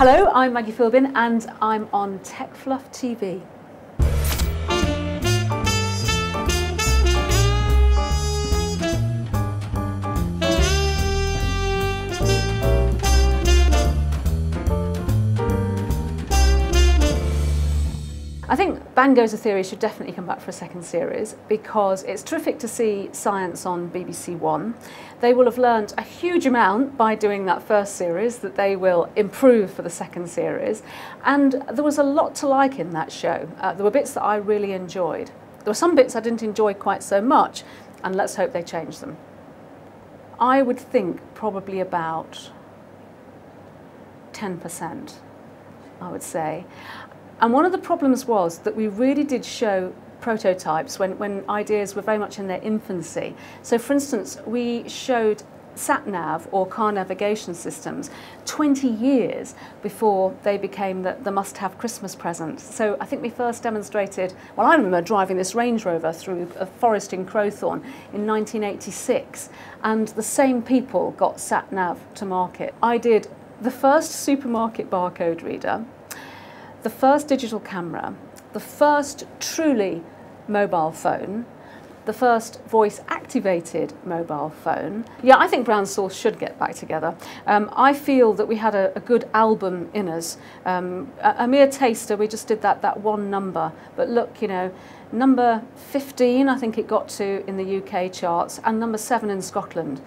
Hello, I'm Maggie Philbin and I'm on TechfluffTV. I think Bang Goes a Theory should definitely come back for a second series because it's terrific to see science on BBC One. They will have learnt a huge amount by doing that first series that they will improve for the second series, and there was a lot to like in that show. There were bits that I really enjoyed. There were some bits I didn't enjoy quite so much, and let's hope they change them. I would think probably about 10%, I would say. And one of the problems was that we really did show prototypes when ideas were very much in their infancy. So for instance, we showed sat-nav or car navigation systems 20 years before they became the must-have Christmas present. So I think we first demonstrated, well, I remember driving this Range Rover through a forest in Crowthorne in 1986, and the same people got sat-nav to market. I did the first supermarket barcode reader, the first digital camera, the first truly mobile phone, the first voice-activated mobile phone. Yeah, I think Brown Sauce should get back together. I feel that we had a good album in us. A mere taster, we just did that one number. But look, you know, number 15, I think it got to in the UK charts, and number 7 in Scotland.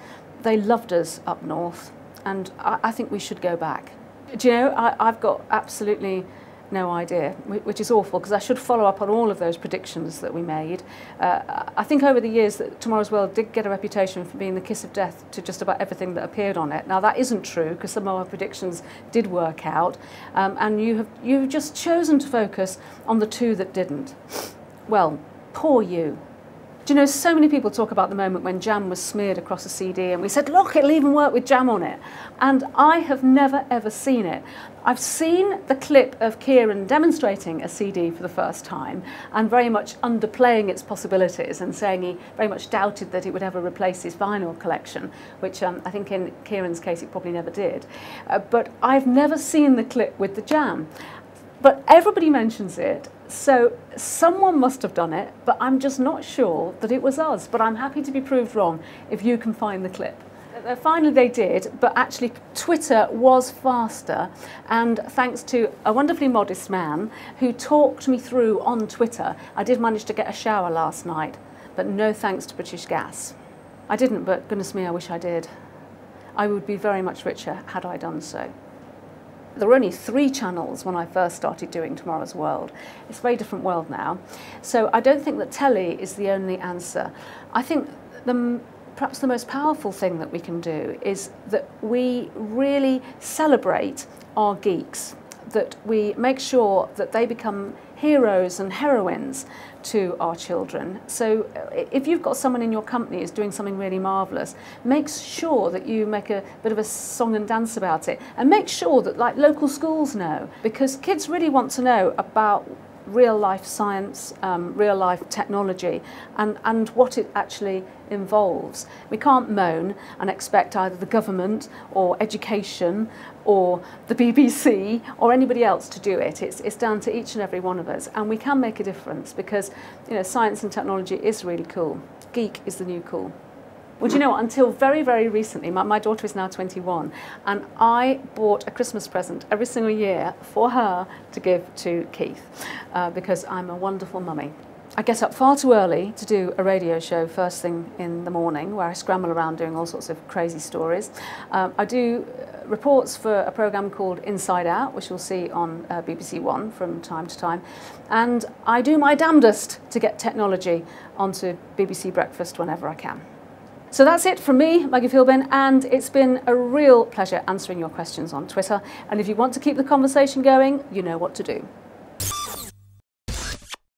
They loved us up north, and I think we should go back. Do you know, I've got absolutely no idea, which is awful because I should follow up on all of those predictions that we made. I think over the years that Tomorrow's World did get a reputation for being the kiss of death to just about everything that appeared on it. Now that isn't true because some of our predictions did work out, and you've just chosen to focus on the two that didn't. Well, poor you. Do you know, so many people talk about the moment when jam was smeared across a CD and we said, look, it'll even work with jam on it. And I have never ever seen it. I've seen the clip of Kieran demonstrating a CD for the first time and very much underplaying its possibilities and saying he very much doubted that it would ever replace his vinyl collection, which I think in Kieran's case it probably never did. But I've never seen the clip with the jam. But everybody mentions it, so someone must have done it, but I'm just not sure that it was us. But I'm happy to be proved wrong if you can find the clip. Finally they did, but actually Twitter was faster, and thanks to a wonderfully modest man who talked me through on Twitter, I did manage to get a shower last night, but no thanks to British Gas. I didn't, but goodness me, I wish I did. I would be very much richer had I done so. There were only 3 channels when I first started doing Tomorrow's World. It's a very different world now. So I don't think that telly is the only answer. I think perhaps the most powerful thing that we can do is that we really celebrate our geeks, that we make sure that they become heroes and heroines to our children. So if you've got someone in your company who's doing something really marvellous, make sure that you make a bit of a song and dance about it, and make sure that like local schools know, because kids really want to know about real-life science, real-life technology, and what it actually involves. We can't moan and expect either the government or education or the BBC or anybody else to do it. It's down to each and every one of us, and we can make a difference because, you know, science and technology is really cool. Geek is the new cool. Well, do you know what? Until very, very recently, my daughter is now 21, and I bought a Christmas present every single year for her to give to Keith because I'm a wonderful mummy. I get up far too early to do a radio show first thing in the morning where I scramble around doing all sorts of crazy stories. I do reports for a programme called Inside Out, which you'll see on BBC One from time to time. And I do my damnedest to get technology onto BBC Breakfast whenever I can. So that's it from me, Maggie Philbin, and it's been a real pleasure answering your questions on Twitter. And if you want to keep the conversation going, you know what to do.